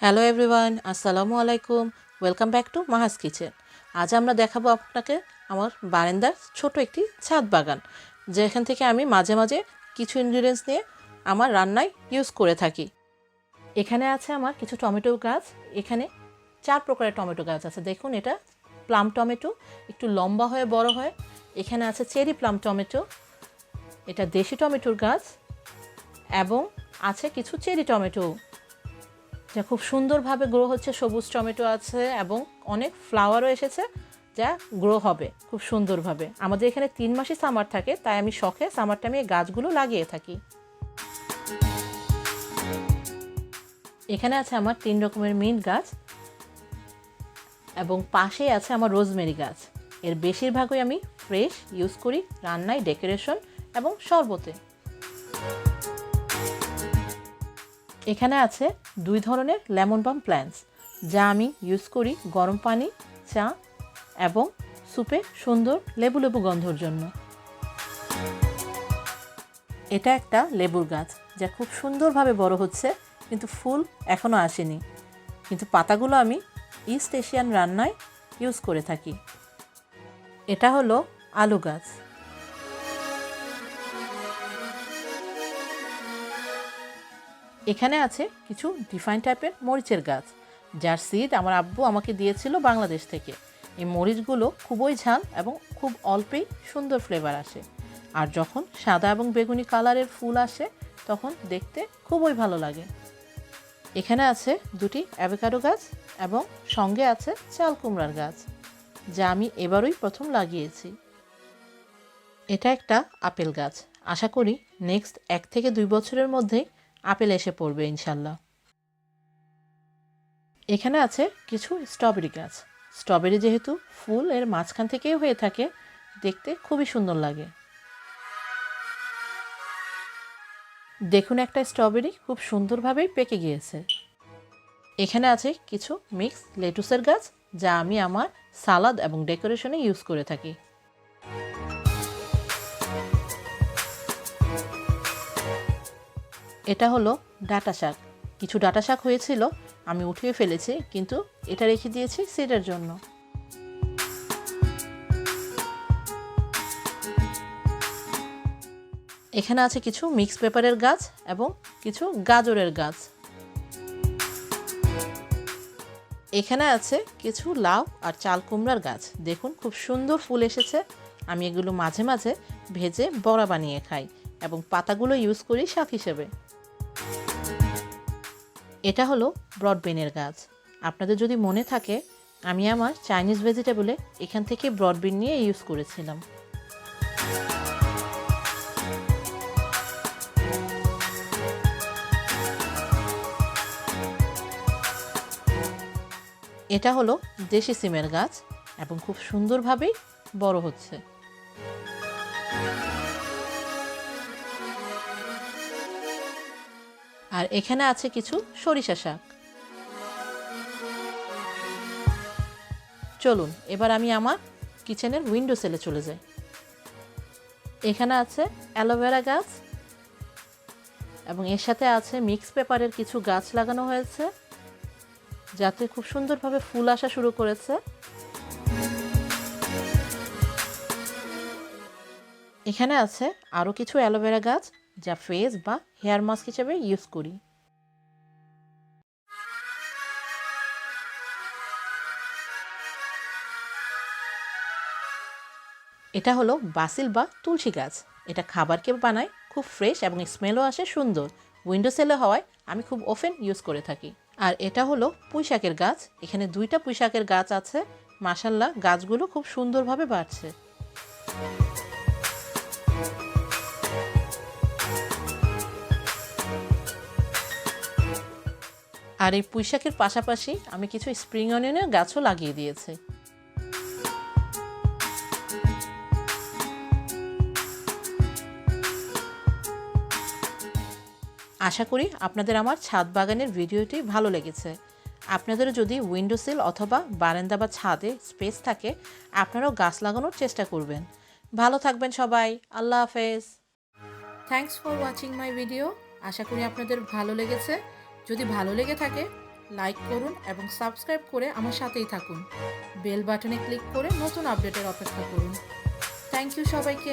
Hello everyone, আসসালামু আলাইকুম। Welcome back to Maha's kitchen. আজ আমরা দেখাবো আপনাকে আমার বারান্দার ছোট একটি ছাদ বাগান, যেখান থেকে আমি মাঝে মাঝে কিছু ইনগ্রিডিয়েন্টস নিয়ে আমার রান্নায় ইউজ করে থাকি। এখানে আছে আমার কিছু টমেটো গাছ। এখানে 4 প্রকারের টমেটো গাছ আছে। দেখুন, এটা প্লাম টমেটো, একটু লম্বা হয়ে বড় হয়। এখানে আছে চেরি প্লাম টমেটো, এটা দেশি টমেটোর গাছ, এবং আছে কিছু চেরি টমেটো যা খুব সুন্দরভাবে গ্রো হচ্ছে। সবুজ টমেটো আছে এবং অনেক ফ্লাওয়ারও এসেছে যা গ্রো হবে খুব সুন্দরভাবে। আমাদের এখানে 3 মাসই সামার থাকে, তাই আমি শখে সামার টাইমে এই গাছগুলো লাগিয়ে থাকি। এখানে আছে আমার 3 রকমের মিন্ট গাছ এবং পাশেই আছে আমার রোজমেরি গাছ। এর বেশিরভাগই আমি ফ্রেশ ইউজ করি রান্নায়, ডেকোরেশন এবং শরবতে। এখানে আছে 2 ধরনের লেমন বাম প্ল্যান্টস, যা আমি ইউজ করি গরম পানি, চা এবং স্যুপে সুন্দর লেবু লেবু গন্ধর জন্য। এটা একটা লেবুর গাছ যা খুব সুন্দরভাবে বড় হচ্ছে, কিন্তু ফুল এখনও আসেনি। কিন্তু পাতাগুলো আমি ইস্ট এশিয়ান রান্নায় ইউজ করে থাকি। এটা হলো আলু গাছ। এখানে আছে কিছু ডিফাইন টাইপের মরিচের গাছ, যার সিড আমার আব্বু আমাকে দিয়েছিল বাংলাদেশ থেকে। এই মরিচগুলো খুবই ঝাল এবং খুব অল্পেই সুন্দর ফ্লেভার আসে, আর যখন সাদা এবং বেগুনি কালারের ফুল আসে তখন দেখতে খুবই ভালো লাগে। এখানে আছে 2টি অ্যাভোকাডো গাছ এবং সঙ্গে আছে চাল কুমড়ার গাছ, যা আমি এবারই প্রথম লাগিয়েছি। এটা একটা আপেল গাছ। আশা করি নেক্সট 1 থেকে 2 বছরের মধ্যেই আপেল এসে পড়বে ইনশাল্লাহ। এখানে আছে কিছু স্ট্রবেরি গাছ। স্ট্রবেরি যেহেতু ফুল এর মাঝখান থেকেই হয়ে থাকে, দেখতে খুবই সুন্দর লাগে। দেখুন, একটা স্ট্রবেরি খুব সুন্দরভাবেই পেকে গিয়েছে। এখানে আছে কিছু মিক্স লেটুসের গাছ, যা আমি আমার সালাদ এবং ডেকোরেশনে ইউজ করে থাকি। এটা হলো ডাঁটা শাক। কিছু ডাঁটা শাক হয়েছিল, আমি উঠিয়ে ফেলেছি, কিন্তু এটা রেখে দিয়েছি সিডের জন্য। এখানে আছে কিছু মিক্স পেপারের গাছ এবং কিছু গাজরের গাছ। এখানে আছে কিছু লাউ আর চাল কুমড়ার গাছ। দেখুন, খুব সুন্দর ফুল এসেছে। আমি এগুলো মাঝে মাঝে ভেজে বড়া বানিয়ে খাই এবং পাতাগুলো ইউজ করি শাক হিসেবে। এটা হলো ব্রড বিনের গাছ। আপনাদের যদি মনে থাকে, আমি আমার চাইনিজ ভেজিটেবলে এখান থেকে ব্রড বিন নিয়ে ইউজ করেছিলাম। এটা হলো দেশি সিমের গাছ এবং খুব সুন্দরভাবেই বড় হচ্ছে। আর এখানে আছে কিছু সরিষা শাক। চলুন এবার আমি আমার কিচেনের উইন্ডো সেলে চলে যাই। এখানে আছে অ্যালোভেরা গাছ এবং এর সাথে আছে মিক্স পেপারের কিছু গাছ লাগানো হয়েছে, যাতে খুব সুন্দরভাবে ফুল আসা শুরু করেছে। এখানে আছে আরও কিছু অ্যালোভেরা গাছ, যা ফেস বা হেয়ার মাস্ক হিসেবে ইউজ করি। এটা হলো বাসিল বা তুলসী গাছ। এটা খাবারকে বানায় খুব ফ্রেশ এবং স্মেলও আসে সুন্দর। উইন্ডো সেলে হওয়ায় আমি খুব অফেন ইউজ করে থাকি। আর এটা হলো পুঁইশাকের গাছ। এখানে 2টা পুঁইশাকের গাছ আছে। মাশাল্লাহ, গাছগুলো খুব সুন্দরভাবে বাড়ছে। আর এই পুঁইশাকের পাশাপাশি আমি কিছু স্প্রিং অনিয়নের গাছও লাগিয়ে দিয়েছি। আশা করি আপনাদের আমার ছাদ বাগানের ভিডিওটি ভালো লেগেছে। আপনাদেরও যদি উইন্ডো সিল অথবা বারান্দা বা ছাদে স্পেস থাকে, আপনারাও গাছ লাগানোর চেষ্টা করবেন। ভালো থাকবেন সবাই। আল্লাহ হাফেজ। Thanks for watching my video. আশা করি আপনাদের ভালো লেগেছে। যদি ভালো লেগে থাকে, লাইক করুন এবং সাবস্ক্রাইব করে আমার সাথেই থাকুন। বেল বাটনে ক্লিক করে নতুন আপডেটের অপেক্ষা করুন। থ্যাংক ইউ সবাইকে।